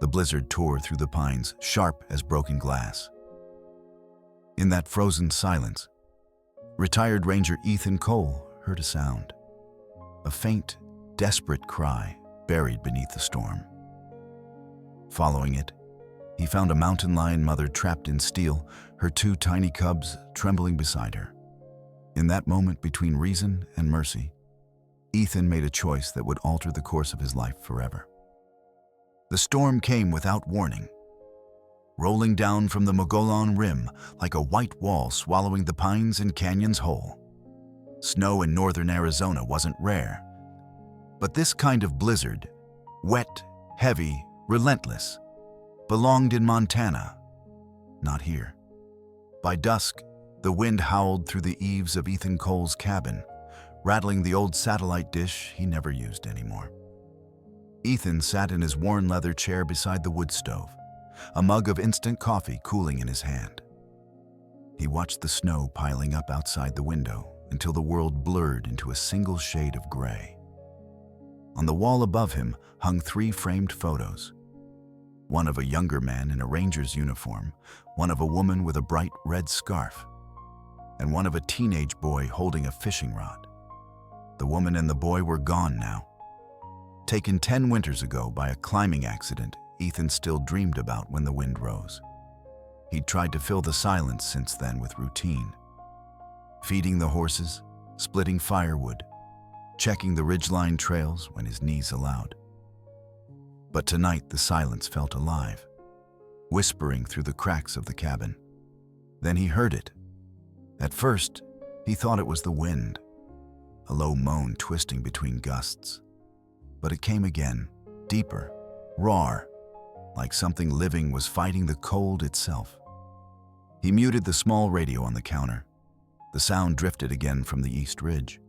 The blizzard tore through the pines, sharp as broken glass. In that frozen silence, retired Ranger Ethan Cole heard a sound. A faint, desperate cry buried beneath the storm. Following it, he found a mountain lion mother trapped in steel, her two tiny cubs trembling beside her. In that moment between reason and mercy, Ethan made a choice that would alter the course of his life forever. The storm came without warning, rolling down from the Mogollon Rim like a white wall swallowing the pines and canyons whole. Snow in northern Arizona wasn't rare, but this kind of blizzard, wet, heavy, relentless, belonged in Montana, not here. By dusk, the wind howled through the eaves of Ethan Cole's cabin, rattling the old satellite dish he never used anymore. Ethan sat in his worn leather chair beside the wood stove, a mug of instant coffee cooling in his hand. He watched the snow piling up outside the window until the world blurred into a single shade of gray. On the wall above him hung 3 framed photos. One of a younger man in a ranger's uniform, one of a woman with a bright red scarf, and one of a teenage boy holding a fishing rod. The woman and the boy were gone now. Taken 10 winters ago by a climbing accident Ethan still dreamed about when the wind rose. He'd tried to fill the silence since then with routine. Feeding the horses, splitting firewood, checking the ridgeline trails when his knees allowed. But tonight the silence felt alive, whispering through the cracks of the cabin. Then he heard it. At first, he thought it was the wind, a low moan twisting between gusts. But it came again, deeper, raw, like something living was fighting the cold itself. He muted the small radio on the counter. The sound drifted again from the East Ridge.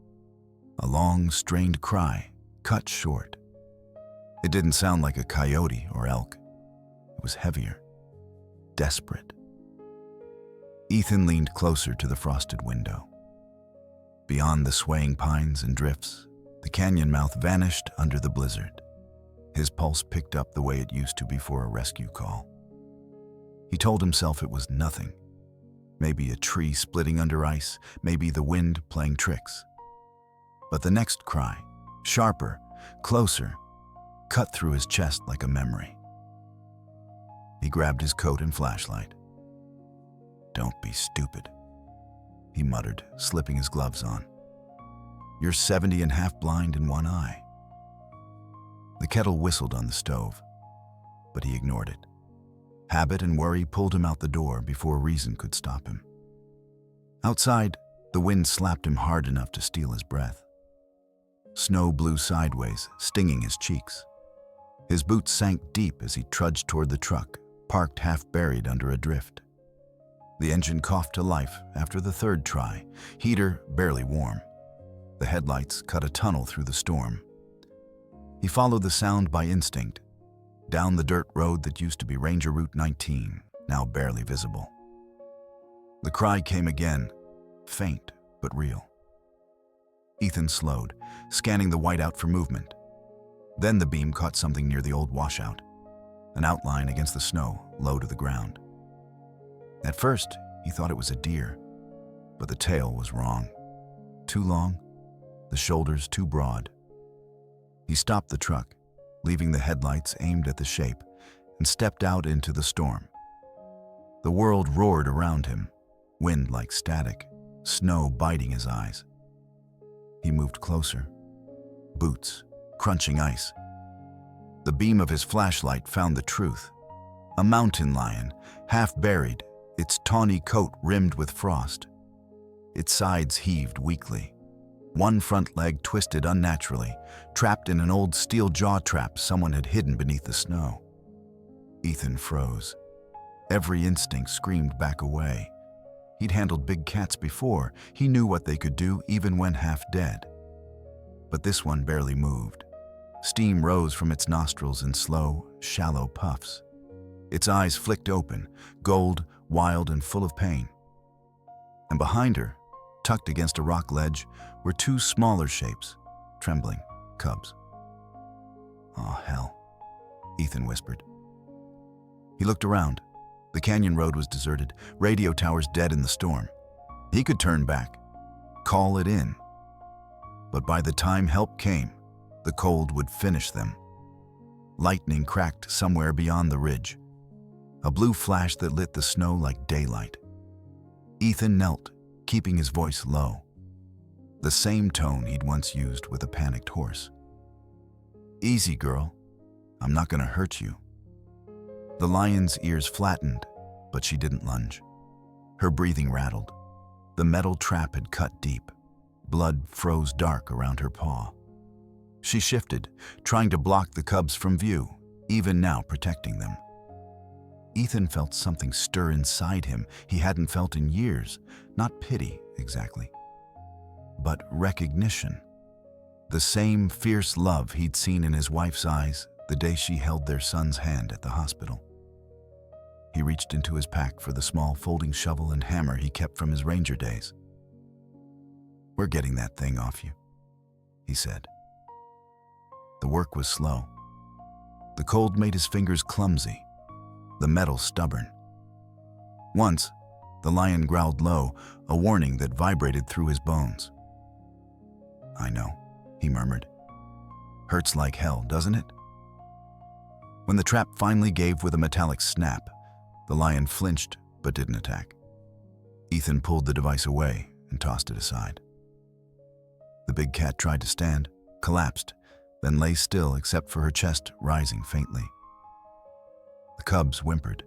A long, strained cry, cut short. It didn't sound like a coyote or elk. It was heavier, desperate. Ethan leaned closer to the frosted window. Beyond the swaying pines and drifts, the canyon mouth vanished under the blizzard. His pulse picked up the way it used to before a rescue call. He told himself it was nothing. Maybe a tree splitting under ice, maybe the wind playing tricks. But the next cry, sharper, closer, cut through his chest like a memory. He grabbed his coat and flashlight. "Don't be stupid," he muttered, slipping his gloves on. "You're 70 and half blind in one eye." The kettle whistled on the stove, but he ignored it. Habit and worry pulled him out the door before reason could stop him. Outside, the wind slapped him hard enough to steal his breath. Snow blew sideways, stinging his cheeks. His boots sank deep as he trudged toward the truck, parked half buried under a drift. The engine coughed to life after the 3rd try, heater barely warm. The headlights cut a tunnel through the storm. He followed the sound by instinct, down the dirt road that used to be Ranger Route 19, now barely visible. The cry came again, faint but real. Ethan slowed, scanning the whiteout for movement. Then the beam caught something near the old washout, an outline against the snow, low to the ground. At first, he thought it was a deer, but the tail was wrong. Too long, the shoulders too broad. He stopped the truck, leaving the headlights aimed at the shape, and stepped out into the storm. The world roared around him, wind like static, snow biting his eyes. He moved closer, boots crunching ice. The beam of his flashlight found the truth. A mountain lion, half buried, its tawny coat rimmed with frost. Its sides heaved weakly. One front leg twisted unnaturally, trapped in an old steel jaw trap someone had hidden beneath the snow. Ethan froze. Every instinct screamed back away. He'd handled big cats before. He knew what they could do even when half dead. But this one barely moved. Steam rose from its nostrils in slow, shallow puffs. Its eyes flicked open, gold, wild, and full of pain. And behind her, tucked against a rock ledge, were 2 smaller shapes, trembling cubs. "Oh, hell," Ethan whispered. He looked around. The canyon road was deserted, radio towers dead in the storm. He could turn back, call it in. But by the time help came, the cold would finish them. Lightning cracked somewhere beyond the ridge, a blue flash that lit the snow like daylight. Ethan knelt, keeping his voice low, the same tone he'd once used with a panicked horse. "Easy, girl. I'm not gonna hurt you." The lion's ears flattened, but she didn't lunge. Her breathing rattled. The metal trap had cut deep. Blood froze dark around her paw. She shifted, trying to block the cubs from view, even now protecting them. Ethan felt something stir inside him he hadn't felt in years. Not pity, exactly, but recognition. The same fierce love he'd seen in his wife's eyes the day she held their son's hand at the hospital. He reached into his pack for the small folding shovel and hammer he kept from his ranger days. "We're getting that thing off you," he said. The work was slow. The cold made his fingers clumsy, the metal stubborn. Once, the lion growled low, a warning that vibrated through his bones. "I know," he murmured. "Hurts like hell, doesn't it?" When the trap finally gave with a metallic snap, the lion flinched but didn't attack. Ethan pulled the device away and tossed it aside. The big cat tried to stand, collapsed, then lay still except for her chest rising faintly. The cubs whimpered.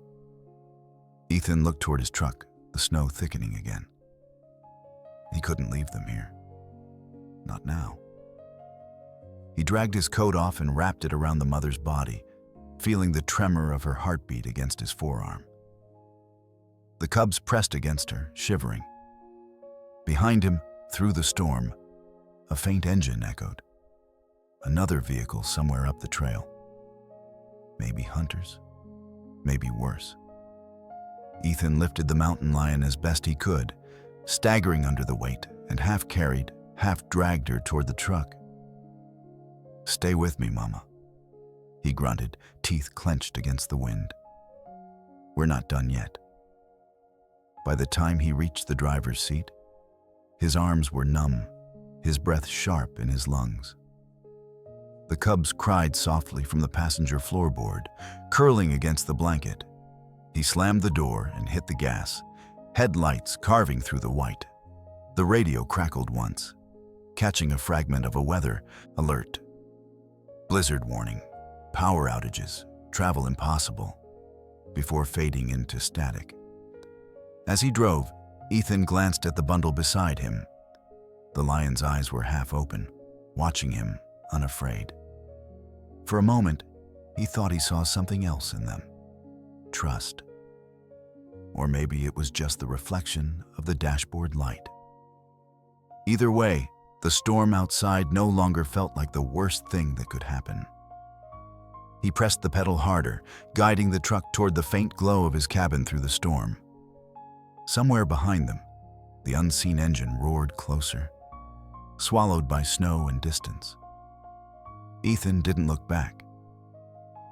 Ethan looked toward his truck, the snow thickening again. He couldn't leave them here. Not now. He dragged his coat off and wrapped it around the mother's body, feeling the tremor of her heartbeat against his forearm. The cubs pressed against her, shivering. Behind him, through the storm, a faint engine echoed. Another vehicle somewhere up the trail. Maybe hunters, maybe worse. Ethan lifted the mountain lion as best he could, staggering under the weight, and half carried, half dragged her toward the truck. "Stay with me, Mama," he grunted, teeth clenched against the wind. "We're not done yet." By the time he reached the driver's seat, his arms were numb, his breath sharp in his lungs. The cubs cried softly from the passenger floorboard, curling against the blanket. He slammed the door and hit the gas, headlights carving through the white. The radio crackled once, catching a fragment of a weather alert. Blizzard warning, power outages, travel impossible, before fading into static. As he drove, Ethan glanced at the bundle beside him. The lion's eyes were half open, watching him, unafraid. For a moment, he thought he saw something else in them. Trust. Or maybe it was just the reflection of the dashboard light. Either way, the storm outside no longer felt like the worst thing that could happen. He pressed the pedal harder, guiding the truck toward the faint glow of his cabin through the storm. Somewhere behind them, the unseen engine roared closer, swallowed by snow and distance. Ethan didn't look back.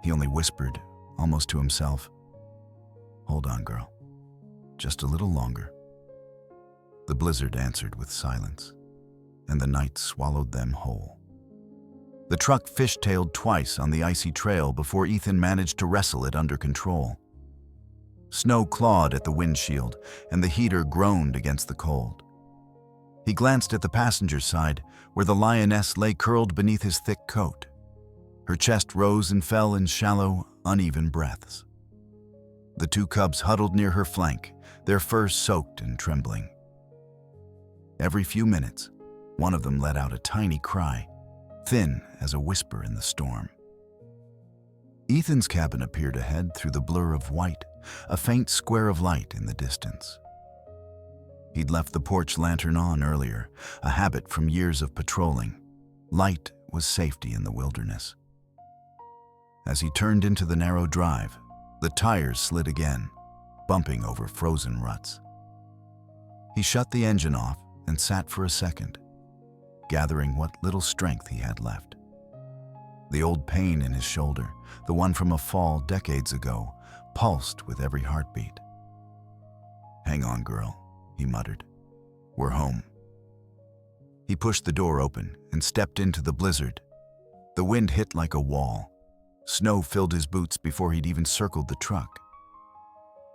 He only whispered, almost to himself, "Hold on, girl. Just a little longer." The blizzard answered with silence, and the night swallowed them whole. The truck fishtailed twice on the icy trail before Ethan managed to wrestle it under control. Snow clawed at the windshield, and the heater groaned against the cold. He glanced at the passenger side, where the lioness lay curled beneath his thick coat. Her chest rose and fell in shallow, uneven breaths. The two cubs huddled near her flank, their fur soaked and trembling. Every few minutes, one of them let out a tiny cry, thin as a whisper in the storm. Ethan's cabin appeared ahead through the blur of white, a faint square of light in the distance. He'd left the porch lantern on earlier, a habit from years of patrolling. Light was safety in the wilderness. As he turned into the narrow drive, the tires slid again, bumping over frozen ruts. He shut the engine off and sat for a second, gathering what little strength he had left. The old pain in his shoulder, the one from a fall decades ago, pulsed with every heartbeat. "Hang on, girl," he muttered. "We're home." He pushed the door open and stepped into the blizzard. The wind hit like a wall. Snow filled his boots before he'd even circled the truck.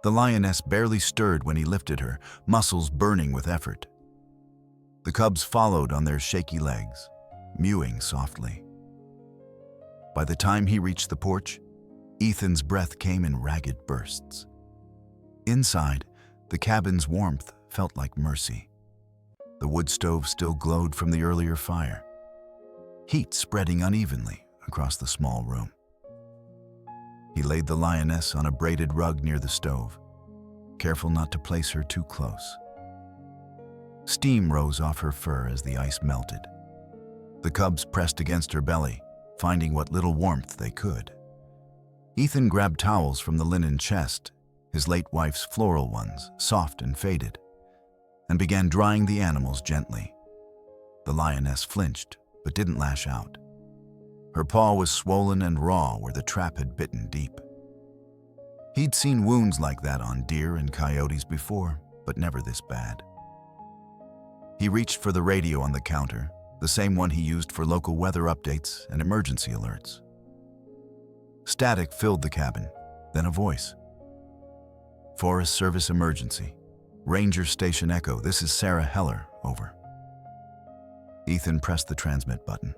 The lioness barely stirred when he lifted her, muscles burning with effort. The cubs followed on their shaky legs, mewing softly. By the time he reached the porch, Ethan's breath came in ragged bursts. Inside, the cabin's warmth felt like mercy. The wood stove still glowed from the earlier fire, heat spreading unevenly across the small room. He laid the lioness on a braided rug near the stove, careful not to place her too close. Steam rose off her fur as the ice melted. The cubs pressed against her belly, finding what little warmth they could. Ethan grabbed towels from the linen chest, his late wife's floral ones, soft and faded, and began drying the animals gently. The lioness flinched, but didn't lash out. Her paw was swollen and raw where the trap had bitten deep. He'd seen wounds like that on deer and coyotes before, but never this bad. He reached for the radio on the counter, the same one he used for local weather updates and emergency alerts. Static filled the cabin, then a voice. "Forest Service emergency. Ranger Station Echo, this is Sarah Heller, over." Ethan pressed the transmit button.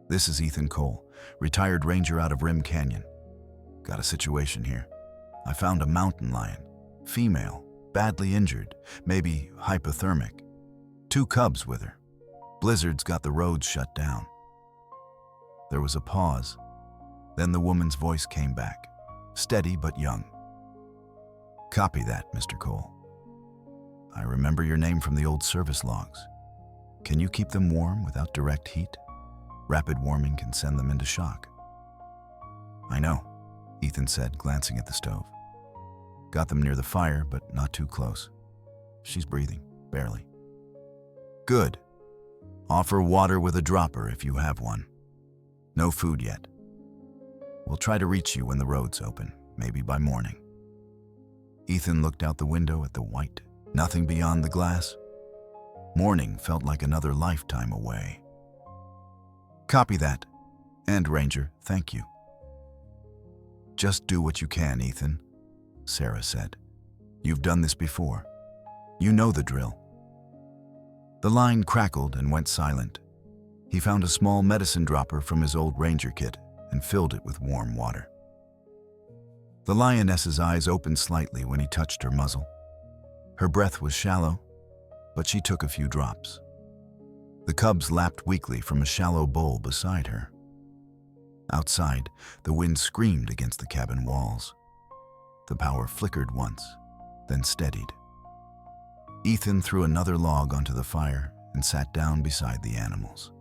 "This is Ethan Cole, retired ranger out of Rim Canyon. Got a situation here. I found a mountain lion, female, badly injured, maybe hypothermic. 2 cubs with her. Blizzard's got the roads shut down." There was a pause. Then the woman's voice came back, steady but young. "Copy that, Mr. Cole. I remember your name from the old service logs. Can you keep them warm without direct heat? Rapid warming can send them into shock." "I know," Ethan said, glancing at the stove. "Got them near the fire, but not too close. She's breathing, barely." "Good. Offer water with a dropper if you have one. No food yet. We'll try to reach you when the roads open, maybe by morning." Ethan looked out the window at the white, nothing beyond the glass. Morning felt like another lifetime away. "Copy that. And Ranger, thank you." "Just do what you can, Ethan," Sarah said. "You've done this before. You know the drill." The line crackled and went silent. He found a small medicine dropper from his old ranger kit and filled it with warm water. The lioness's eyes opened slightly when he touched her muzzle. Her breath was shallow, but she took a few drops. The cubs lapped weakly from a shallow bowl beside her. Outside, the wind screamed against the cabin walls. The power flickered once, then steadied. Ethan threw another log onto the fire and sat down beside the animals.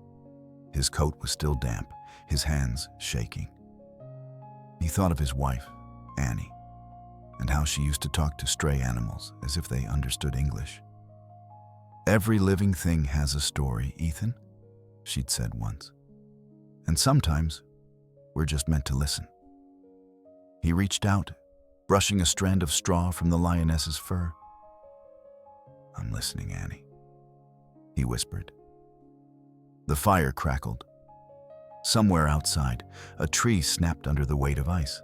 His coat was still damp, his hands shaking. He thought of his wife, Annie, and how she used to talk to stray animals as if they understood English. "Every living thing has a story, Ethan," she'd said once. "And sometimes we're just meant to listen." He reached out, brushing a strand of straw from the lioness's fur. "I'm listening, Annie," he whispered. The fire crackled. Somewhere outside, a tree snapped under the weight of ice.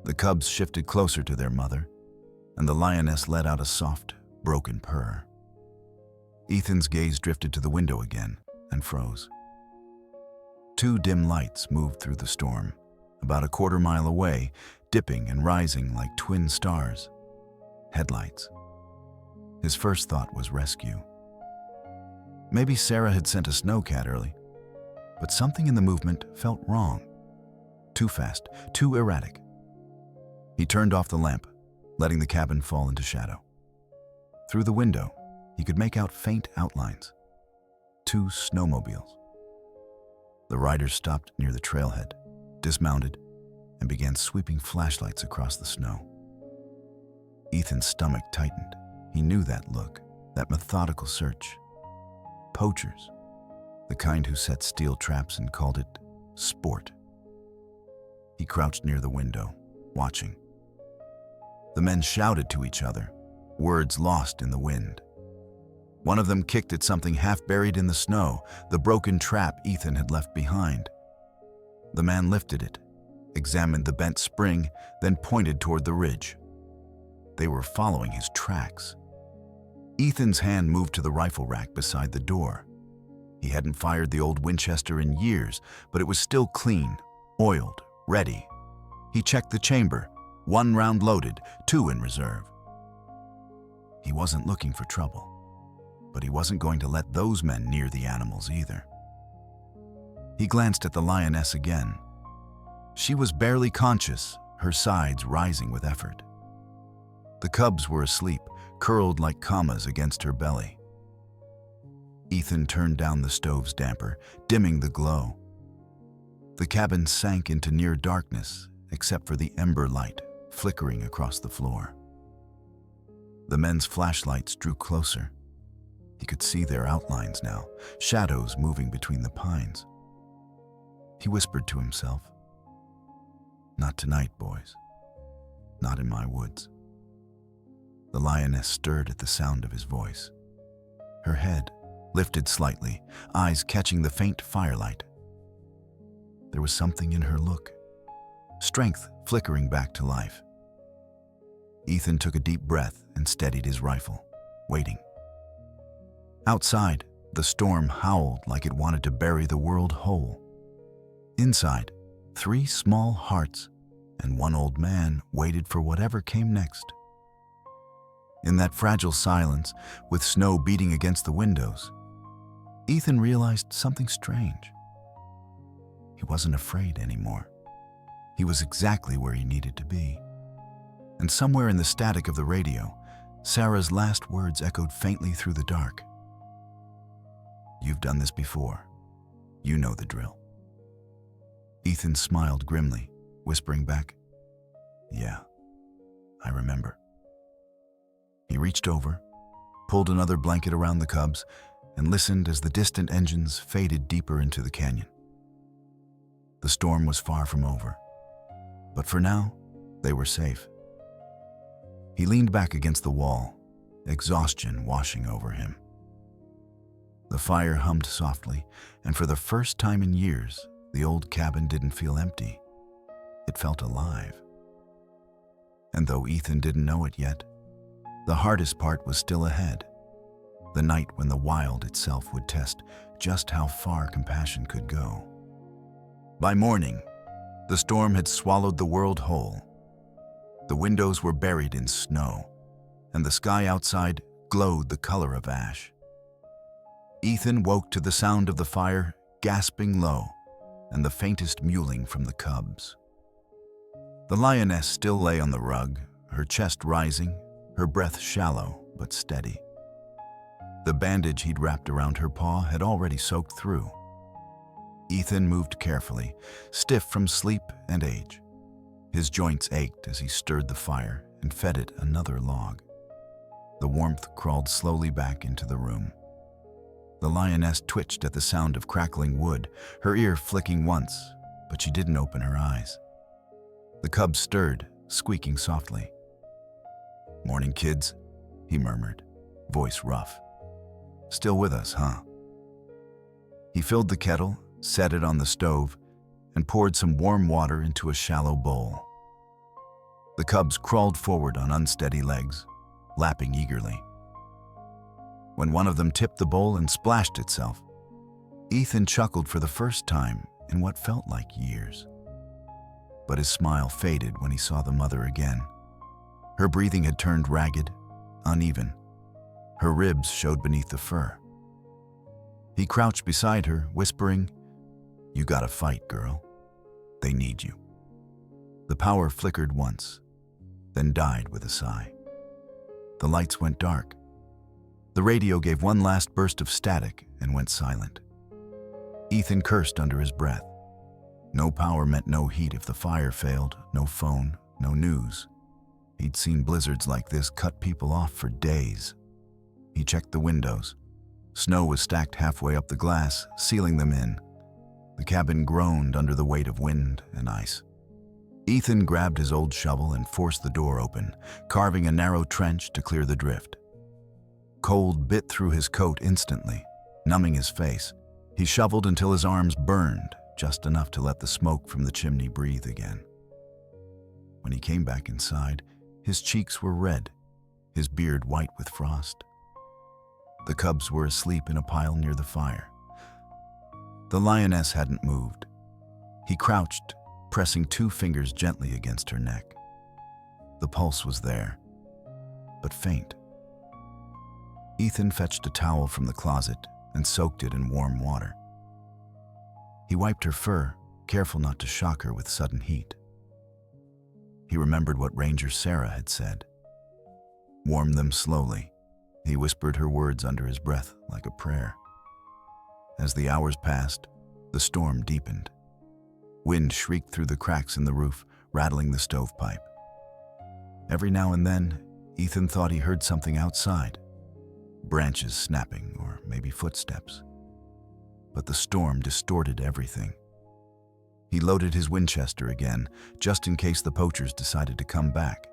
The cubs shifted closer to their mother, and the lioness let out a soft, broken purr. Ethan's gaze drifted to the window again and froze. 2 dim lights moved through the storm, about a quarter-mile away, dipping and rising like twin stars. Headlights. His first thought was rescue. Maybe Sarah had sent a snowcat early, but something in the movement felt wrong. Too fast, too erratic. He turned off the lamp, letting the cabin fall into shadow. Through the window, he could make out faint outlines. 2 snowmobiles. The riders stopped near the trailhead, dismounted, and began sweeping flashlights across the snow. Ethan's stomach tightened. He knew that look, that methodical search. Poachers, the kind who set steel traps and called it sport. He crouched near the window, watching. The men shouted to each other, words lost in the wind. One of them kicked at something half buried in the snow, the broken trap Ethan had left behind. The man lifted it, examined the bent spring, then pointed toward the ridge. They were following his tracks. Ethan's hand moved to the rifle rack beside the door. He hadn't fired the old Winchester in years, but it was still clean, oiled, ready. He checked the chamber, 1 round loaded, 2 in reserve. He wasn't looking for trouble, but he wasn't going to let those men near the animals either. He glanced at the lioness again. She was barely conscious, her sides rising with effort. The cubs were asleep, curled like commas against her belly. Ethan turned down the stove's damper, dimming the glow. The cabin sank into near darkness, except for the ember light flickering across the floor. The men's flashlights drew closer. He could see their outlines now, shadows moving between the pines. He whispered to himself, "Not tonight, boys. Not in my woods." The lioness stirred at the sound of his voice. Her head lifted slightly, eyes catching the faint firelight. There was something in her look, strength flickering back to life. Ethan took a deep breath and steadied his rifle, waiting. Outside, the storm howled like it wanted to bury the world whole. Inside, 3 small hearts and 1 old man waited for whatever came next. In that fragile silence, with snow beating against the windows, Ethan realized something strange. He wasn't afraid anymore. He was exactly where he needed to be. And somewhere in the static of the radio, Sarah's last words echoed faintly through the dark. "You've done this before. You know the drill." Ethan smiled grimly, whispering back, "Yeah, I remember." He reached over, pulled another blanket around the cubs, and listened as the distant engines faded deeper into the canyon. The storm was far from over, but for now, they were safe. He leaned back against the wall, exhaustion washing over him. The fire hummed softly, and for the first time in years, the old cabin didn't feel empty. It felt alive. And though Ethan didn't know it yet, the hardest part was still ahead. The night when the wild itself would test just how far compassion could go. By morning, the storm had swallowed the world whole. The windows were buried in snow, and the sky outside glowed the color of ash. Ethan woke to the sound of the fire gasping low and the faintest mewling from the cubs. The lioness still lay on the rug, her chest rising, her breath shallow but steady. The bandage he'd wrapped around her paw had already soaked through. Ethan moved carefully, stiff from sleep and age. His joints ached as he stirred the fire and fed it another log. The warmth crawled slowly back into the room. The lioness twitched at the sound of crackling wood, her ear flicking once, but she didn't open her eyes. The cubs stirred, squeaking softly. "Morning, kids," he murmured, voice rough. "Still with us, huh?" He filled the kettle, set it on the stove, and poured some warm water into a shallow bowl. The cubs crawled forward on unsteady legs, lapping eagerly. When one of them tipped the bowl and splashed itself, Ethan chuckled for the first time in what felt like years. But his smile faded when he saw the mother again. Her breathing had turned ragged, uneven. Her ribs showed beneath the fur. He crouched beside her, whispering, "You gotta fight, girl. They need you." The power flickered once, then died with a sigh. The lights went dark. The radio gave one last burst of static and went silent. Ethan cursed under his breath. No power meant no heat if the fire failed, no phone, no news. He'd seen blizzards like this cut people off for days. He checked the windows. Snow was stacked halfway up the glass, sealing them in. The cabin groaned under the weight of wind and ice. Ethan grabbed his old shovel and forced the door open, carving a narrow trench to clear the drift. Cold bit through his coat instantly, numbing his face. He shoveled until his arms burned, just enough to let the smoke from the chimney breathe again. When he came back inside, his cheeks were red, his beard white with frost. The cubs were asleep in a pile near the fire. The lioness hadn't moved. He crouched, pressing 2 fingers gently against her neck. The pulse was there, but faint. Ethan fetched a towel from the closet and soaked it in warm water. He wiped her fur, careful not to shock her with sudden heat. He remembered what Ranger Sarah had said. "Warm them slowly." He whispered her words under his breath like a prayer. As the hours passed, the storm deepened. Wind shrieked through the cracks in the roof, rattling the stovepipe. Every now and then, Ethan thought he heard something outside. Branches snapping, or maybe footsteps. But the storm distorted everything. He loaded his Winchester again, just in case the poachers decided to come back.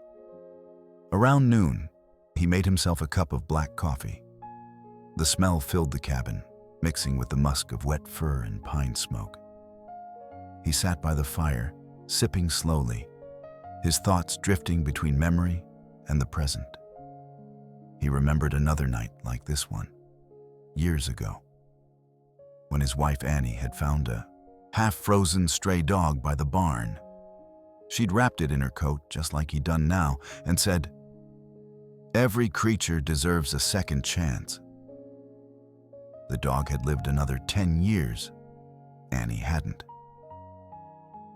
Around noon, he made himself a cup of black coffee. The smell filled the cabin, mixing with the musk of wet fur and pine smoke. He sat by the fire, sipping slowly, his thoughts drifting between memory and the present. He remembered another night like this one, years ago, when his wife Annie had found a half-frozen stray dog by the barn. She'd wrapped it in her coat, just like he'd done now, and said, "Every creature deserves a second chance." The dog had lived another 10 years. Annie hadn't.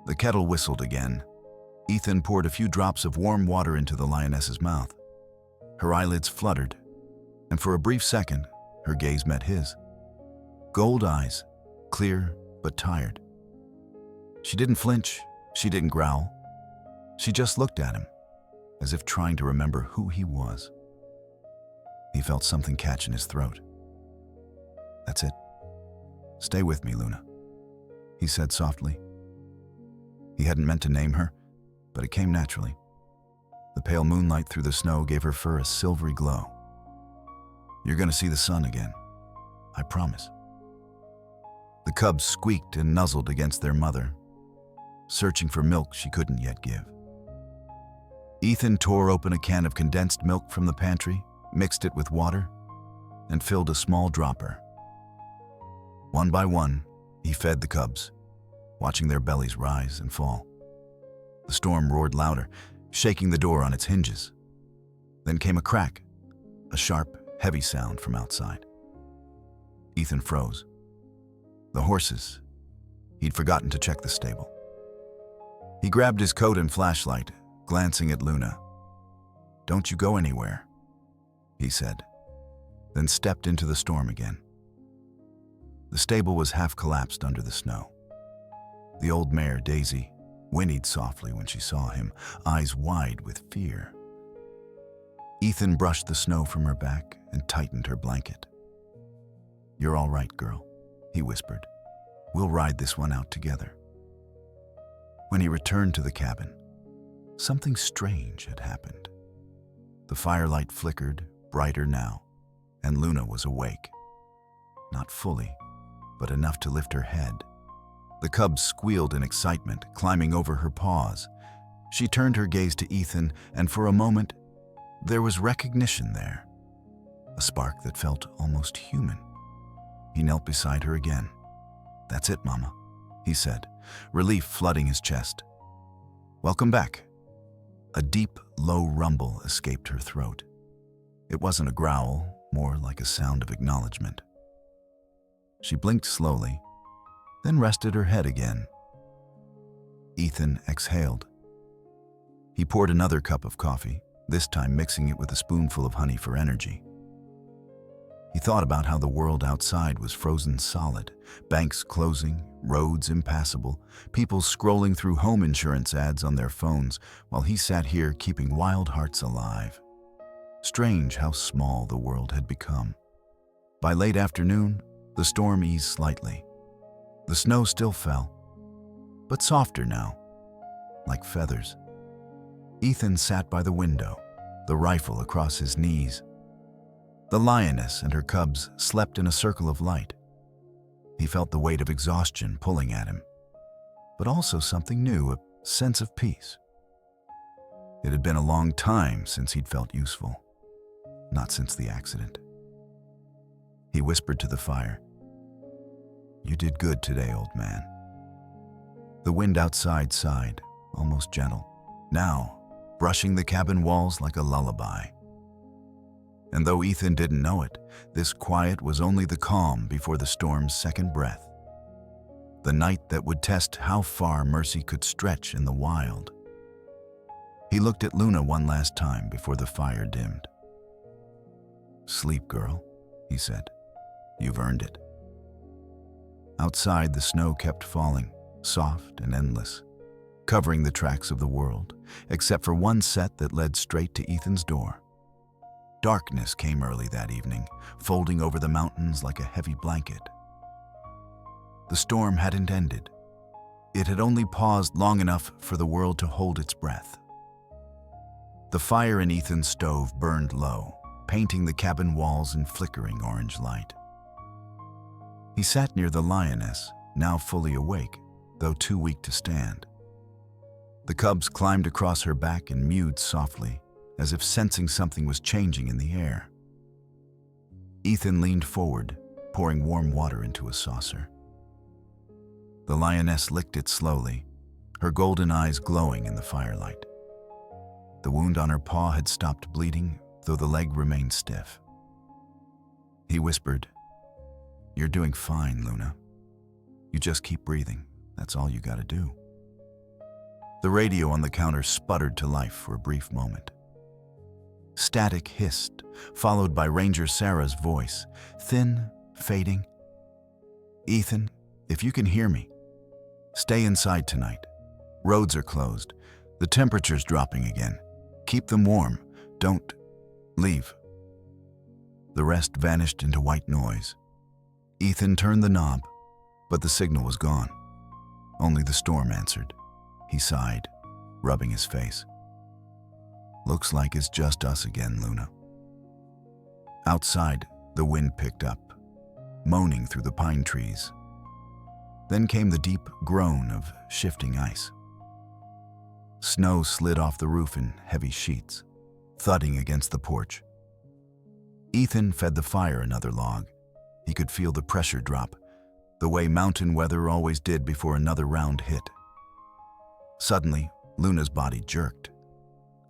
The kettle whistled again. Ethan poured a few drops of warm water into the lioness's mouth. Her eyelids fluttered, and for a brief second, her gaze met his. Gold eyes, clear but tired. She didn't flinch, she didn't growl. She just looked at him, as if trying to remember who he was. He felt something catch in his throat. "That's it. Stay with me, Luna," he said softly. He hadn't meant to name her, but it came naturally. The pale moonlight through the snow gave her fur a silvery glow. "You're going to see the sun again. I promise." The cubs squeaked and nuzzled against their mother, searching for milk she couldn't yet give. Ethan tore open a can of condensed milk from the pantry, mixed it with water, and filled a small dropper. One by one, he fed the cubs, watching their bellies rise and fall. The storm roared louder, shaking the door on its hinges. Then came a crack, a sharp, heavy sound from outside. Ethan froze. The horses. He'd forgotten to check the stable. He grabbed his coat and flashlight, glancing at Luna. "Don't you go anywhere," he said, then stepped into the storm again. The stable was half collapsed under the snow. The old mare, Daisy, whinnied softly when she saw him, eyes wide with fear. Ethan brushed the snow from her back and tightened her blanket. "You're all right, girl," he whispered. "We'll ride this one out together." When he returned to the cabin, something strange had happened. The firelight flickered, brighter now, and Luna was awake. Not fully, but enough to lift her head. The cubs squealed in excitement, climbing over her paws. She turned her gaze to Ethan, and for a moment, there was recognition there. A spark that felt almost human. He knelt beside her again. "That's it, Mama," he said, relief flooding his chest. "Welcome back." A deep, low rumble escaped her throat. It wasn't a growl, more like a sound of acknowledgement. She blinked slowly, then rested her head again. Ethan exhaled. He poured another cup of coffee, this time mixing it with a spoonful of honey for energy. He thought about how the world outside was frozen solid, banks closing, roads impassable, people scrolling through home insurance ads on their phones, while he sat here keeping wild hearts alive. Strange how small the world had become. By late afternoon, the storm eased slightly. The snow still fell, but softer now, like feathers. Ethan sat by the window, the rifle across his knees. The lioness and her cubs slept in a circle of light. He felt the weight of exhaustion pulling at him, but also something new, a sense of peace. It had been a long time since he'd felt useful, not since the accident. He whispered to the fire, "You did good today, old man." The wind outside sighed, almost gentle, now brushing the cabin walls like a lullaby. And though Ethan didn't know it, this quiet was only the calm before the storm's second breath. The night that would test how far mercy could stretch in the wild. He looked at Luna one last time before the fire dimmed. "Sleep, girl," he said. "You've earned it." Outside, the snow kept falling, soft and endless, covering the tracks of the world, except for one set that led straight to Ethan's door. Darkness came early that evening, folding over the mountains like a heavy blanket. The storm hadn't ended. It had only paused long enough for the world to hold its breath. The fire in Ethan's stove burned low, painting the cabin walls in flickering orange light. He sat near the lioness, now fully awake, though too weak to stand. The cubs climbed across her back and mewed softly, as if sensing something was changing in the air. Ethan leaned forward, pouring warm water into a saucer. The lioness licked it slowly, her golden eyes glowing in the firelight. The wound on her paw had stopped bleeding, though the leg remained stiff. He whispered, "You're doing fine, Luna. You just keep breathing. That's all you gotta do." The radio on the counter sputtered to life for a brief moment. Static hissed, followed by Ranger Sarah's voice, thin, fading. "Ethan, if you can hear me, stay inside tonight. Roads are closed. The temperature's dropping again. Keep them warm. Don't leave." The rest vanished into white noise. Ethan turned the knob, but the signal was gone. Only the storm answered. He sighed, rubbing his face. "Looks like it's just us again, Luna." Outside, the wind picked up, moaning through the pine trees. Then came the deep groan of shifting ice. Snow slid off the roof in heavy sheets, thudding against the porch. Ethan fed the fire another log. He could feel the pressure drop, the way mountain weather always did before another round hit. Suddenly, Luna's body jerked.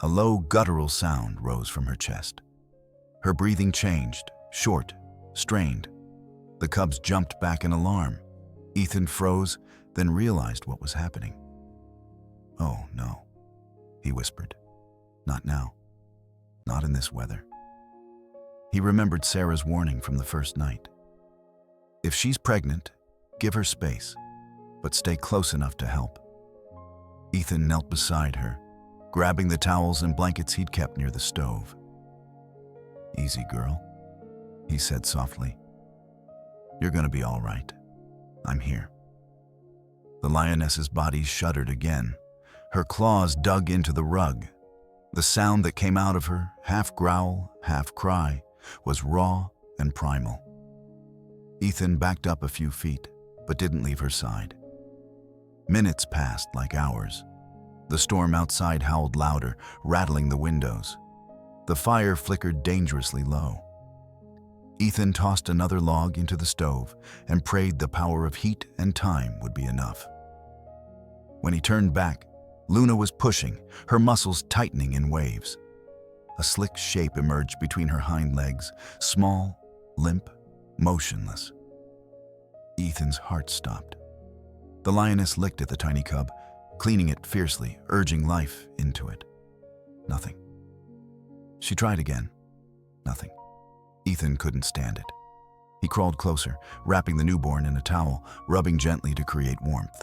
A low, guttural sound rose from her chest. Her breathing changed, short, strained. The cubs jumped back in alarm. Ethan froze, then realized what was happening. "Oh, no," he whispered. "Not now. Not in this weather." He remembered Sarah's warning from the first night. If she's pregnant, give her space, but stay close enough to help. Ethan knelt beside her, grabbing the towels and blankets he'd kept near the stove. "Easy, girl," he said softly. "You're gonna be all right. I'm here." The lioness's body shuddered again. Her claws dug into the rug. The sound that came out of her, half growl, half cry, was raw and primal. Ethan backed up a few feet, but didn't leave her side. Minutes passed like hours. The storm outside howled louder, rattling the windows. The fire flickered dangerously low. Ethan tossed another log into the stove and prayed the power of heat and time would be enough. When he turned back, Luna was pushing, her muscles tightening in waves. A slick shape emerged between her hind legs, small, limp, motionless. Ethan's heart stopped. The lioness licked at the tiny cub, cleaning it fiercely, urging life into it. Nothing. She tried again. Nothing. Ethan couldn't stand it. He crawled closer, wrapping the newborn in a towel, rubbing gently to create warmth.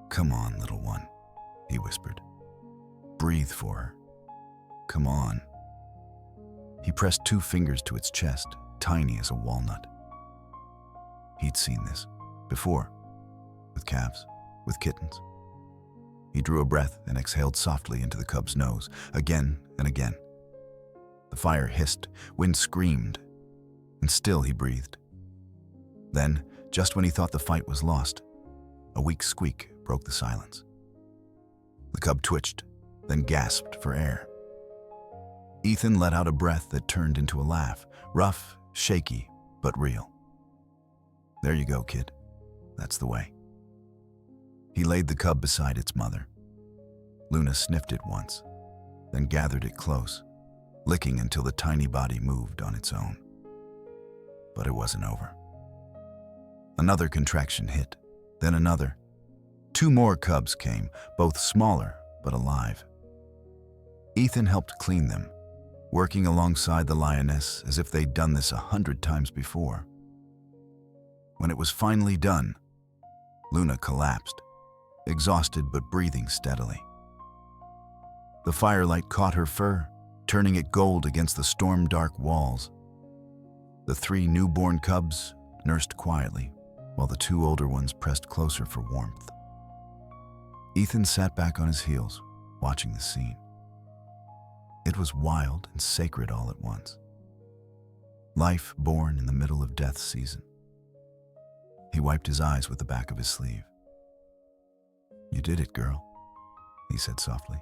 "Come on, little one," he whispered. "Breathe for her. Come on." He pressed 2 fingers to its chest, tiny as a walnut. He'd seen this. Before, with calves, with kittens. He drew a breath and exhaled softly into the cub's nose, again and again. The fire hissed, wind screamed, and still he breathed. Then, just when he thought the fight was lost, a weak squeak broke the silence. The cub twitched, then gasped for air. Ethan let out a breath that turned into a laugh, rough, shaky, but real. "There you go, kid. That's the way." He laid the cub beside its mother. Luna sniffed it once, then gathered it close, licking until the tiny body moved on its own. But it wasn't over. Another contraction hit, then another. 2 more cubs came, both smaller but alive. Ethan helped clean them, working alongside the lioness as if they'd done this 100 times before. When it was finally done, Luna collapsed, exhausted but breathing steadily. The firelight caught her fur, turning it gold against the storm-dark walls. The 3 newborn cubs nursed quietly, while the 2 older ones pressed closer for warmth. Ethan sat back on his heels, watching the scene. It was wild and sacred all at once. Life born in the middle of death's season. He wiped his eyes with the back of his sleeve. "You did it, girl," he said softly.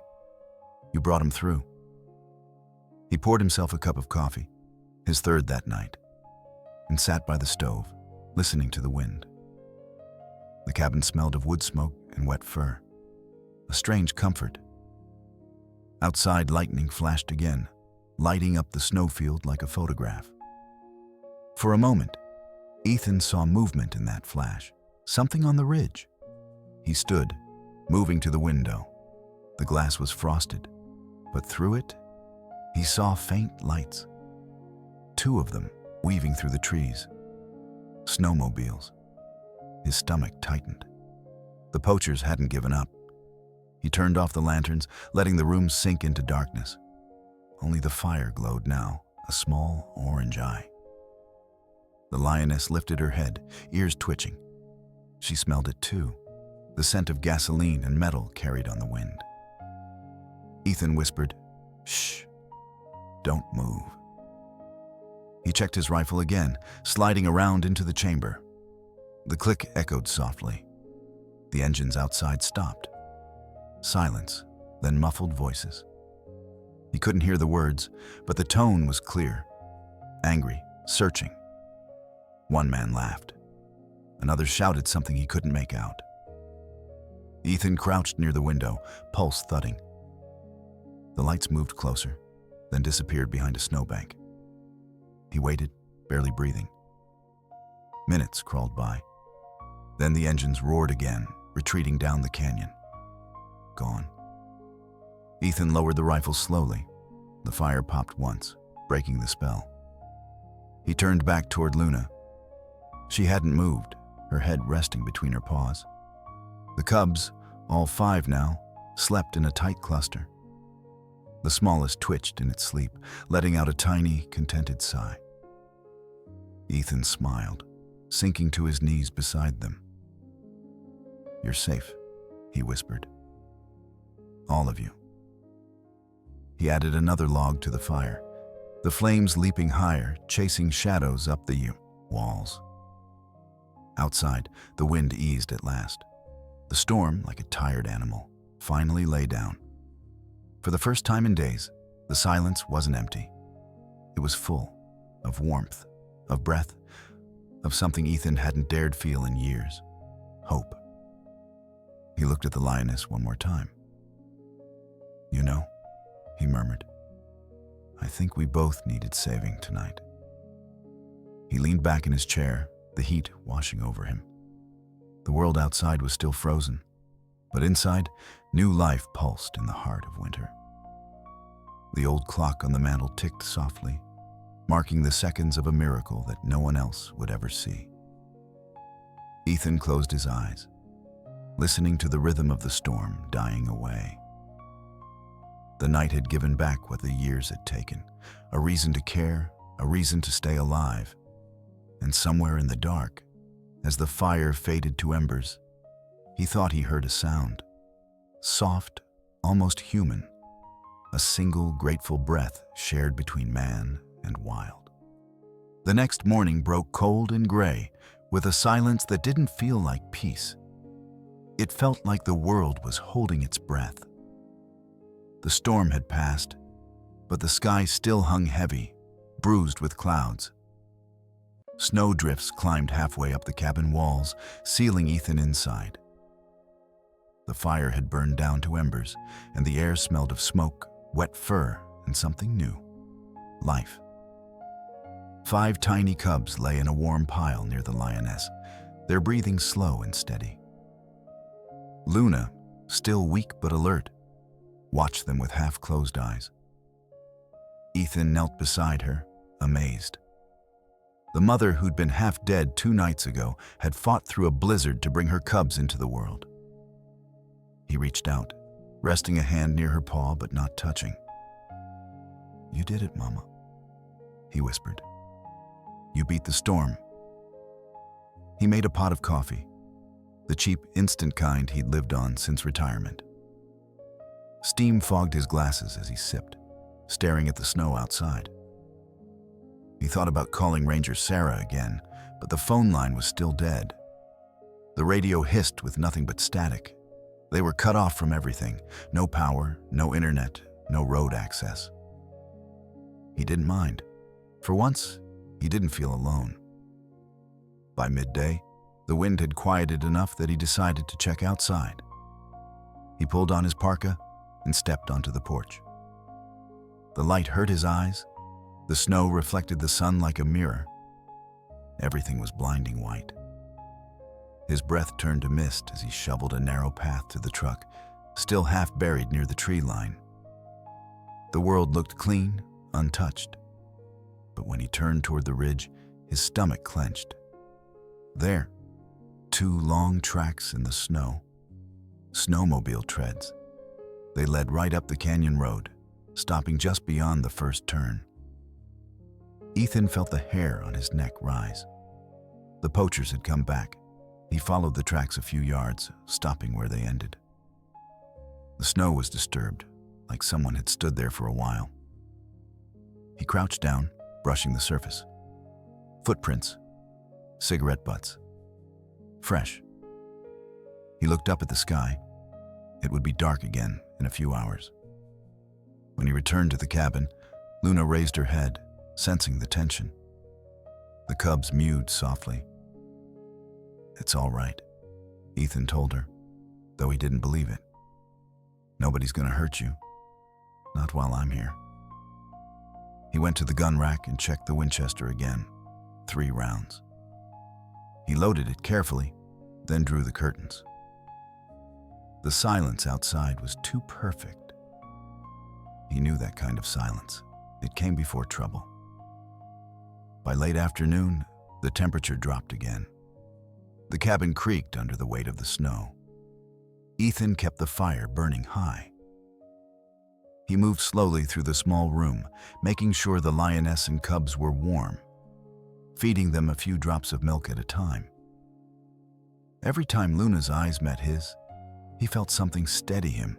"You brought him through." He poured himself a cup of coffee, his 3rd that night, and sat by the stove, listening to the wind. The cabin smelled of wood smoke and wet fur, a strange comfort. Outside, lightning flashed again, lighting up the snowfield like a photograph. For a moment, Ethan saw movement in that flash, something on the ridge. He stood, moving to the window. The glass was frosted, but through it, he saw faint lights. 2 of them weaving through the trees. Snowmobiles. His stomach tightened. The poachers hadn't given up. He turned off the lanterns, letting the room sink into darkness. Only the fire glowed now, a small orange eye. The lioness lifted her head, ears twitching. She smelled it too, the scent of gasoline and metal carried on the wind. Ethan whispered, "Shh, don't move." He checked his rifle again, sliding around into the chamber. The click echoed softly. The engines outside stopped. Silence, then muffled voices. He couldn't hear the words, but the tone was clear, angry, searching. One man laughed. Another shouted something he couldn't make out. Ethan crouched near the window, pulse thudding. The lights moved closer, then disappeared behind a snowbank. He waited, barely breathing. Minutes crawled by. Then the engines roared again, retreating down the canyon. Gone. Ethan lowered the rifle slowly. The fire popped once, breaking the spell. He turned back toward Luna. She hadn't moved, her head resting between her paws. The cubs, all 5 now, slept in a tight cluster. The smallest twitched in its sleep, letting out a tiny, contented sigh. Ethan smiled, sinking to his knees beside them. "You're safe," he whispered. "All of you." He added another log to the fire, the flames leaping higher, chasing shadows up the walls. Outside, the wind eased at last. The storm, like a tired animal, finally lay down. For the first time in days, the silence wasn't empty. It was full of warmth, of breath, of something Ethan hadn't dared feel in years: hope. He looked at the lioness one more time. "You know," he murmured, "I think we both needed saving tonight." He leaned back in his chair, the heat washing over him. The world outside was still frozen, but inside, new life pulsed in the heart of winter. The old clock on the mantel ticked softly, marking the seconds of a miracle that no one else would ever see. Ethan closed his eyes, listening to the rhythm of the storm dying away. The night had given back what the years had taken, a reason to care, a reason to stay alive. And somewhere in the dark, As the fire faded to embers, he thought he heard a sound. Soft, almost human. A single grateful breath shared between man and wild. The next morning broke cold and gray, with a silence that didn't feel like peace. It felt like the world was holding its breath. The storm had passed, but the sky still hung heavy, bruised with clouds. Snowdrifts climbed halfway up the cabin walls, sealing Ethan inside. The fire had burned down to embers, and the air smelled of smoke, wet fur, and something new: life. 5 tiny cubs lay in a warm pile near the lioness, their breathing slow and steady. Luna, still weak but alert, watched them with half-closed eyes. Ethan knelt beside her, amazed. The mother, who'd been half dead 2 nights ago, had fought through a blizzard to bring her cubs into the world. He reached out, resting a hand near her paw but not touching. "You did it, Mama," he whispered. "You beat the storm." He made a pot of coffee, the cheap, instant kind he'd lived on since retirement. Steam fogged his glasses as he sipped, staring at the snow outside. He thought about calling Ranger Sarah again, but the phone line was still dead. The radio hissed with nothing but static. They were cut off from everything. No power, no internet, no road access. He didn't mind. For once, he didn't feel alone. By midday, the wind had quieted enough that he decided to check outside. He pulled on his parka and stepped onto the porch. The light hurt his eyes. The snow reflected the sun like a mirror. Everything was blinding white. His breath turned to mist as he shoveled a narrow path to the truck, still half buried near the tree line. The world looked clean, untouched. But when he turned toward the ridge, his stomach clenched. There, 2 long tracks in the snow. Snowmobile treads. They led right up the canyon road, stopping just beyond the first turn. Ethan felt the hair on his neck rise. The poachers had come back. He followed the tracks a few yards, stopping where they ended. The snow was disturbed, like someone had stood there for a while. He crouched down, brushing the surface. Footprints, cigarette butts, fresh. He looked up at the sky. It would be dark again in a few hours. When he returned to the cabin, Luna raised her head, sensing the tension. The cubs mewed softly. "It's all right," Ethan told her, though he didn't believe it. "Nobody's gonna hurt you. Not while I'm here." He went to the gun rack and checked the Winchester again. 3 rounds. He loaded it carefully, then drew the curtains. The silence outside was too perfect. He knew that kind of silence. It came before trouble. By late afternoon, the temperature dropped again. The cabin creaked under the weight of the snow. Ethan kept the fire burning high. He moved slowly through the small room, making sure the lioness and cubs were warm, feeding them a few drops of milk at a time. Every time Luna's eyes met his, he felt something steady him,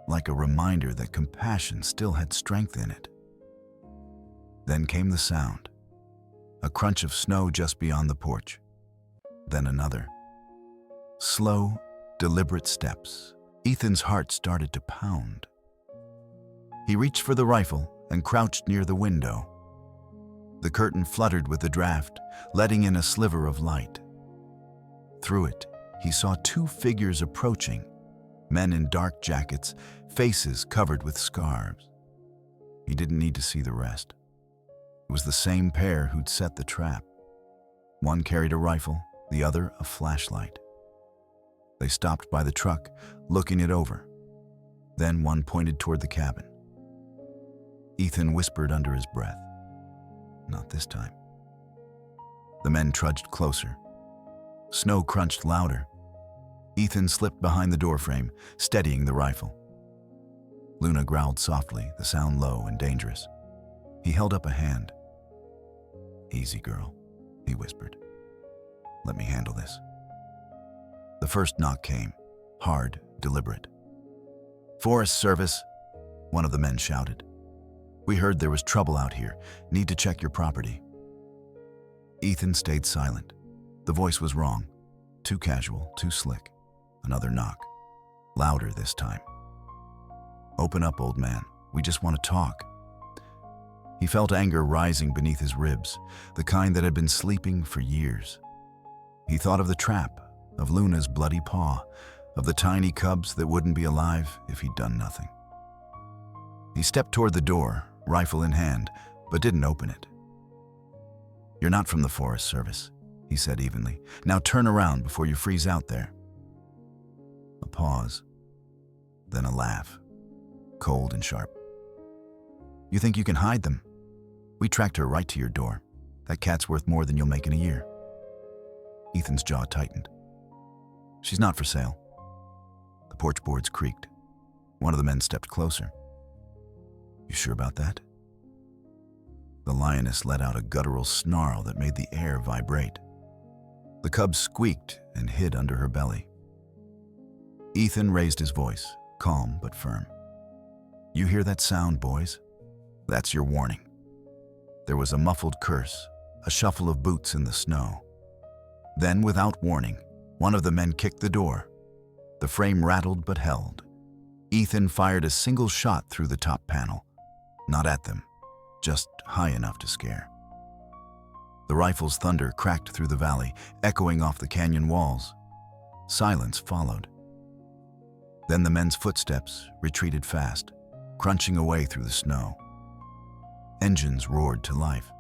like a reminder that compassion still had strength in it. Then came the sound, a crunch of snow just beyond the porch. Then another. Slow, deliberate steps. Ethan's heart started to pound. He reached for the rifle and crouched near the window. The curtain fluttered with the draft, letting in a sliver of light. Through it, he saw 2 figures approaching, men in dark jackets, faces covered with scarves. He didn't need to see the rest. It was the same pair who'd set the trap. One carried a rifle, the other a flashlight. They stopped by the truck, looking it over. Then one pointed toward the cabin. Ethan whispered under his breath, "Not this time." The men trudged closer. Snow crunched louder. Ethan slipped behind the doorframe, steadying the rifle. Luna growled softly, the sound low and dangerous. He held up a hand. "Easy, girl," he whispered. Let me handle this. The first knock came, hard, deliberate. "Forest Service," one of the men shouted. "We heard there was trouble out here. Need to check your property." Ethan stayed silent. The voice was wrong. Too casual, too slick. Another knock. Louder this time. "Open up, old man. We just want to talk." He felt anger rising beneath his ribs, the kind that had been sleeping for years. He thought of the trap, of Luna's bloody paw, of the tiny cubs that wouldn't be alive if he'd done nothing. He stepped toward the door, rifle in hand, but didn't open it. "You're not from the Forest Service," he said evenly. "Now turn around before you freeze out there." A pause, then a laugh, cold and sharp. "You think you can hide them? We tracked her right to your door. That cat's worth more than you'll make in a year." Ethan's jaw tightened. "She's not for sale." The porch boards creaked. One of the men stepped closer. "You sure about that?" The lioness let out a guttural snarl that made the air vibrate. The cubs squeaked and hid under her belly. Ethan raised his voice, calm but firm. "You hear that sound, boys? That's your warning." There was a muffled curse, a shuffle of boots in the snow. Then, without warning, one of the men kicked the door. The frame rattled but held. Ethan fired a single shot through the top panel. Not at them, just high enough to scare. The rifle's thunder cracked through the valley, echoing off the canyon walls. Silence followed. Then the men's footsteps retreated fast, crunching away through the snow. Engines roared to life.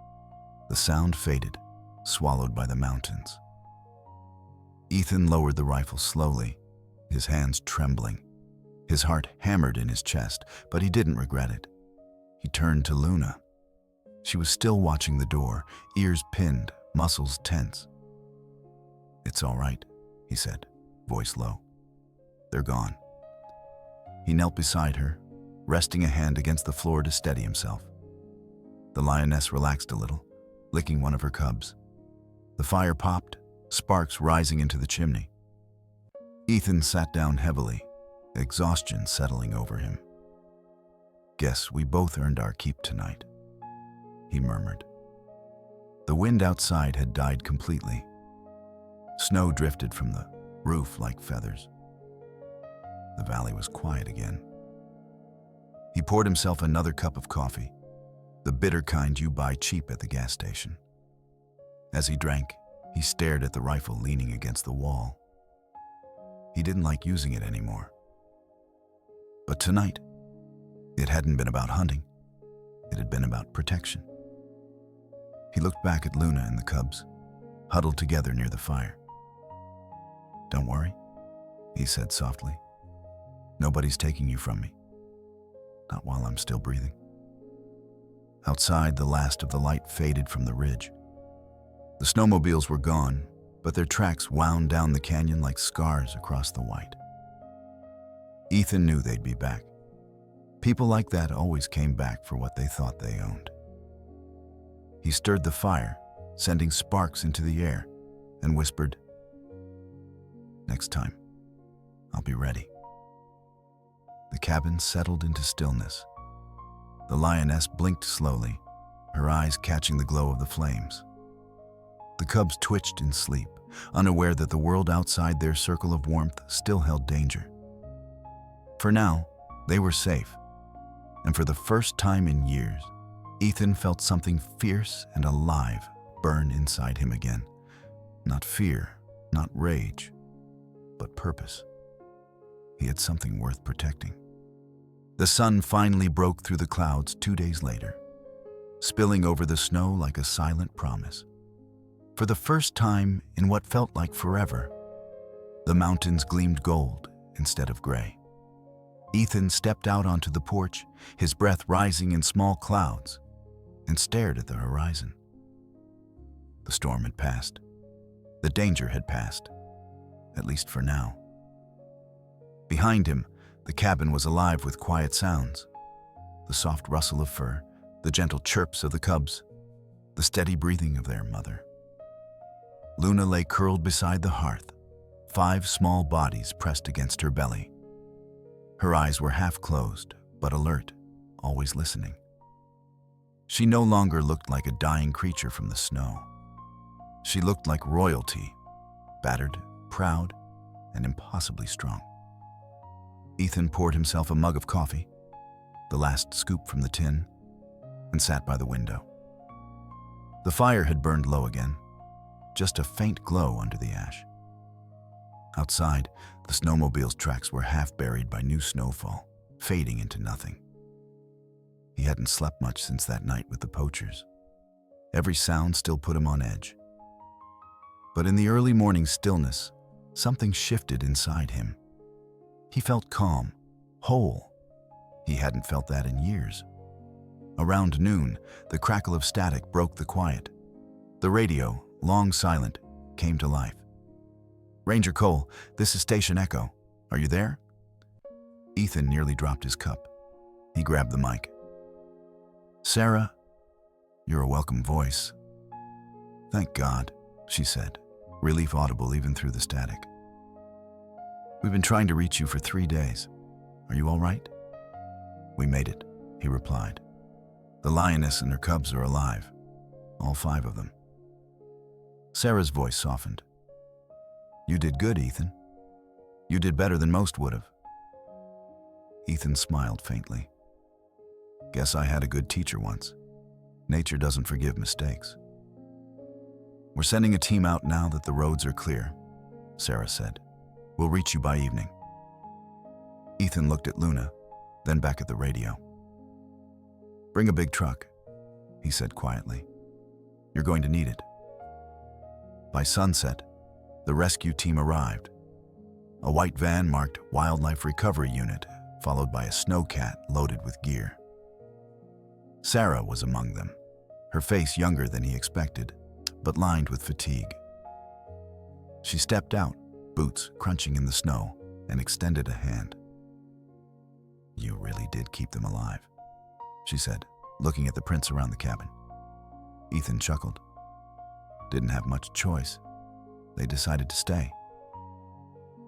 The sound faded, swallowed by the mountains. Ethan lowered the rifle slowly, his hands trembling. His heart hammered in his chest, but he didn't regret it. He turned to Luna. She was still watching the door, ears pinned, muscles tense. "It's all right," he said, voice low. "They're gone." He knelt beside her, resting a hand against the floor to steady himself. The lioness relaxed a little, licking one of her cubs. The fire popped, sparks rising into the chimney. Ethan sat down heavily, exhaustion settling over him. "Guess we both earned our keep tonight," he murmured. The wind outside had died completely. Snow drifted from the roof like feathers. The valley was quiet again. He poured himself another cup of coffee, the bitter kind you buy cheap at the gas station. As he drank, he stared at the rifle leaning against the wall. He didn't like using it anymore. But tonight, it hadn't been about hunting. It had been about protection. He looked back at Luna and the cubs, huddled together near the fire. "Don't worry," he said softly. "Nobody's taking you from me. Not while I'm still breathing." Outside, the last of the light faded from the ridge. The snowmobiles were gone, but their tracks wound down the canyon like scars across the white. Ethan knew they'd be back. People like that always came back for what they thought they owned. He stirred the fire, sending sparks into the air, and whispered, "Next time, I'll be ready." The cabin settled into stillness. The lioness blinked slowly, her eyes catching the glow of the flames. The cubs twitched in sleep, unaware that the world outside their circle of warmth still held danger. For now, they were safe, and for the first time in years, Ethan felt something fierce and alive burn inside him again. Not fear, not rage, but purpose. He had something worth protecting. The sun finally broke through the clouds 2 days later, spilling over the snow like a silent promise. For the first time in what felt like forever, the mountains gleamed gold instead of gray. Ethan stepped out onto the porch, his breath rising in small clouds, and stared at the horizon. The storm had passed. The danger had passed, at least for now. Behind him, the cabin was alive with quiet sounds. The soft rustle of fur, the gentle chirps of the cubs, the steady breathing of their mother. Luna lay curled beside the hearth, 5 small bodies pressed against her belly. Her eyes were half closed, but alert, always listening. She no longer looked like a dying creature from the snow. She looked like royalty, battered, proud, and impossibly strong. Ethan poured himself a mug of coffee, the last scoop from the tin, and sat by the window. The fire had burned low again, just a faint glow under the ash. Outside, the snowmobile's tracks were half buried by new snowfall, fading into nothing. He hadn't slept much since that night with the poachers. Every sound still put him on edge. But in the early morning stillness, something shifted inside him. He felt calm, whole. He hadn't felt that in years. Around noon, the crackle of static broke the quiet. The radio, long silent, came to life. "Ranger Cole, this is Station Echo. Are you there?" Ethan nearly dropped his cup. He grabbed the mic. "Sarah, you're a welcome voice." "Thank God," she said, relief audible even through the static. "We've been trying to reach you for 3 days. Are you all right?" "We made it," he replied. "The lioness and her cubs are alive, all 5 of them." Sarah's voice softened. "You did good, Ethan. You did better than most would have." Ethan smiled faintly. "Guess I had a good teacher once. Nature doesn't forgive mistakes." "We're sending a team out now that the roads are clear," Sarah said. "We'll reach you by evening." Ethan looked at Luna, then back at the radio. "Bring a big truck," he said quietly. "You're going to need it." By sunset, the rescue team arrived. A white van marked Wildlife Recovery Unit, followed by a snowcat loaded with gear. Sarah was among them, her face younger than he expected, but lined with fatigue. She stepped out, boots crunching in the snow, and extended a hand. "You really did keep them alive," she said, looking at the prints around the cabin. Ethan chuckled. "Didn't have much choice. They decided to stay."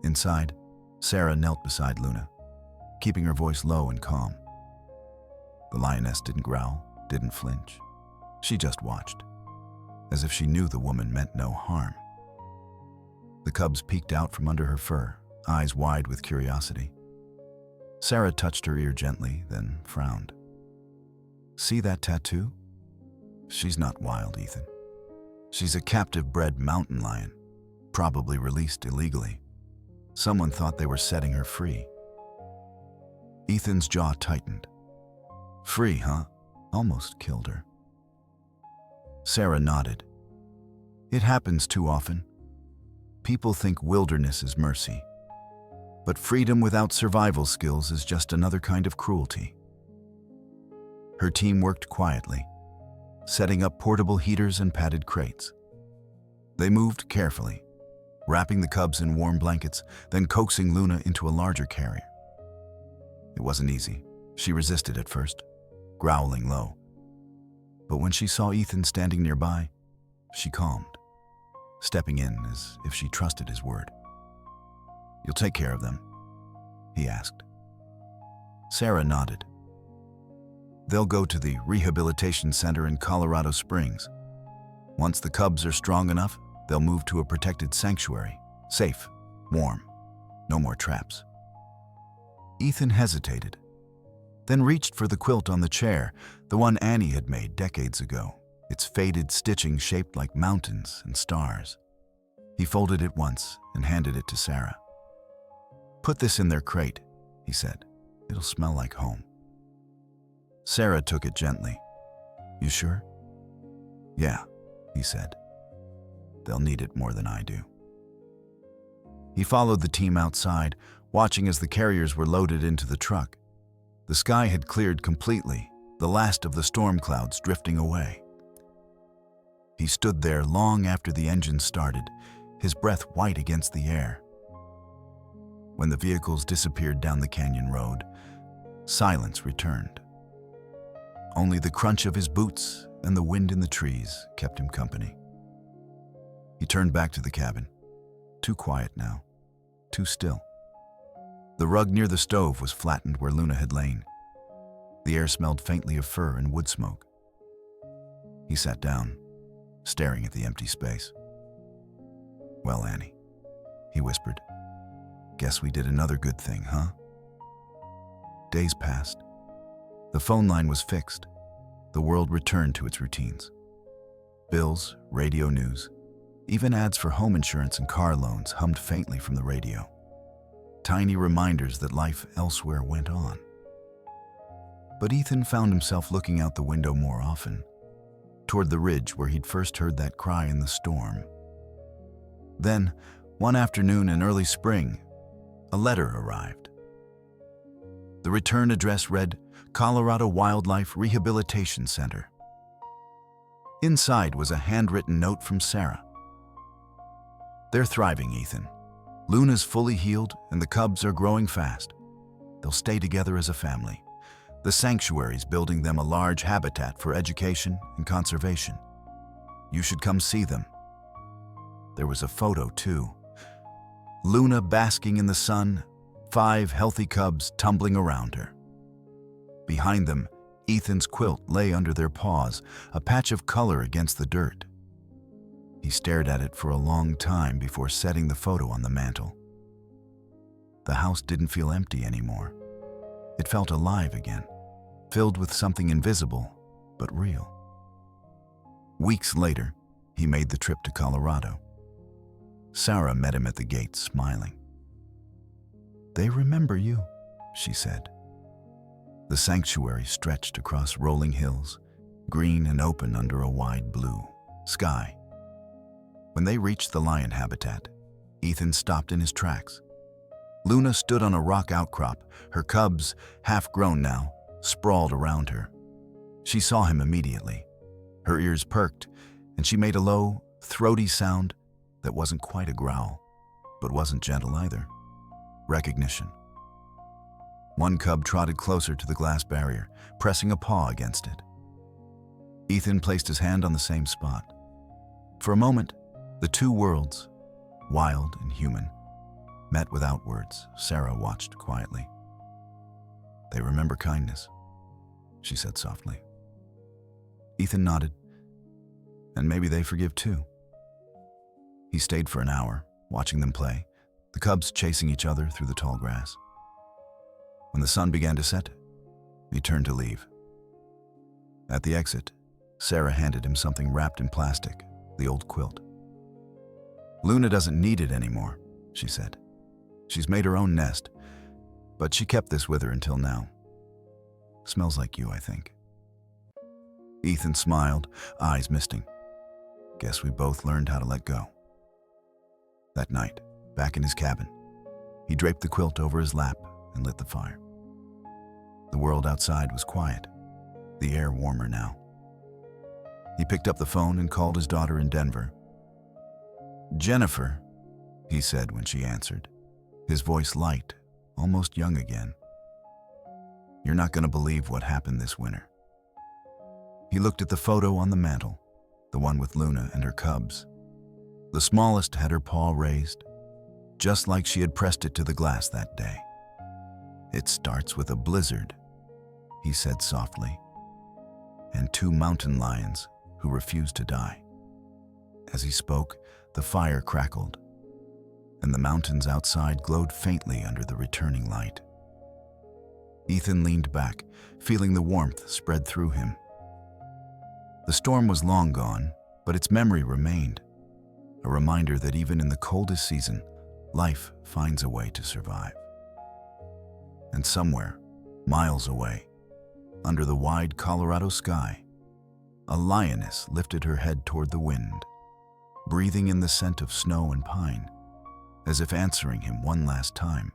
Inside, Sarah knelt beside Luna, keeping her voice low and calm. The lioness didn't growl, didn't flinch. She just watched, as if she knew the woman meant no harm. The cubs peeked out from under her fur, eyes wide with curiosity. Sarah touched her ear gently, then frowned. "See that tattoo? She's not wild, Ethan. She's a captive-bred mountain lion, probably released illegally. Someone thought they were setting her free." Ethan's jaw tightened. "Free, huh? Almost killed her." Sarah nodded. "It happens too often. People think wilderness is mercy. But freedom without survival skills is just another kind of cruelty." Her team worked quietly, setting up portable heaters and padded crates. They moved carefully, wrapping the cubs in warm blankets, then coaxing Luna into a larger carrier. It wasn't easy. She resisted at first, growling low. But when she saw Ethan standing nearby, she calmed, stepping in as if she trusted his word. "You'll take care of them?" he asked. Sarah nodded. "They'll go to the rehabilitation center in Colorado Springs. Once the cubs are strong enough, they'll move to a protected sanctuary, safe, warm, no more traps." Ethan hesitated, then reached for the quilt on the chair, the one Annie had made decades ago, its faded stitching shaped like mountains and stars. He folded it once and handed it to Sarah. "Put this in their crate," he said. "It'll smell like home." Sarah took it gently. "You sure?" "Yeah," he said. "They'll need it more than I do." He followed the team outside, watching as the carriers were loaded into the truck. The sky had cleared completely, the last of the storm clouds drifting away. He stood there long after the engine started, his breath white against the air. When the vehicles disappeared down the canyon road, silence returned. Only the crunch of his boots and the wind in the trees kept him company. He He turned back to the cabin. Too quiet now. Too still. The rug near the stove was flattened where Luna had lain. The air smelled faintly of fur and wood smoke. He sat down, staring at the empty space. "Well, Annie," he whispered, "guess we did another good thing, huh?" Days passed. The phone line was fixed. The world returned to its routines. Bills, radio news, even ads for home insurance and car loans hummed faintly from the radio. Tiny reminders that life elsewhere went on. But Ethan found himself looking out the window more often, toward the ridge where he'd first heard that cry in the storm. Then, one afternoon in early spring, a letter arrived. The return address read, Colorado Wildlife Rehabilitation Center. Inside was a handwritten note from Sarah. "They're thriving, Ethan. Luna's fully healed and the cubs are growing fast. They'll stay together as a family. The sanctuary's building them a large habitat for education and conservation. You should come see them." There was a photo, too. Luna basking in the sun, 5 healthy cubs tumbling around her. Behind them, Ethan's quilt lay under their paws, a patch of color against the dirt. He stared at it for a long time before setting the photo on the mantel. The house didn't feel empty anymore. It felt alive again, filled with something invisible but real. Weeks later, he made the trip to Colorado. Sarah met him at the gate, smiling. "They remember you," she said. The sanctuary stretched across rolling hills, green and open under a wide blue sky. When they reached the lion habitat, Ethan stopped in his tracks. Luna stood on a rock outcrop, her cubs, half grown now, sprawled around her. She saw him immediately. Her ears perked, and she made a low, throaty sound that wasn't quite a growl, but wasn't gentle either. Recognition. One cub trotted closer to the glass barrier, pressing a paw against it. Ethan placed his hand on the same spot. For a moment, the two worlds, wild and human, met without words. Sarah watched quietly. "They remember kindness," she said softly. Ethan nodded. "And maybe they forgive too." He stayed for an hour, watching them play, the cubs chasing each other through the tall grass. When the sun began to set, he turned to leave. At the exit, Sarah handed him something wrapped in plastic, the old quilt. "Luna doesn't need it anymore," she said. "She's made her own nest, but she kept this with her until now. Smells like you, I think." Ethan smiled, eyes misting. "Guess we both learned how to let go." That night, back in his cabin, he draped the quilt over his lap and lit the fire. The world outside was quiet, the air warmer now. He picked up the phone and called his daughter in Denver. "Jennifer," he said when she answered, his voice light, almost young again. "You're not going to believe what happened this winter." He looked at the photo on the mantel, the one with Luna and her cubs. The smallest had her paw raised, just like she had pressed it to the glass that day. "It starts with a blizzard," he said softly, "and 2 mountain lions who refuse to die." As he spoke, the fire crackled, and the mountains outside glowed faintly under the returning light. Ethan leaned back, feeling the warmth spread through him. The storm was long gone, but its memory remained, a reminder that even in the coldest season, life finds a way to survive. And somewhere, miles away, under the wide Colorado sky, a lioness lifted her head toward the wind, breathing in the scent of snow and pine, as if answering him one last time.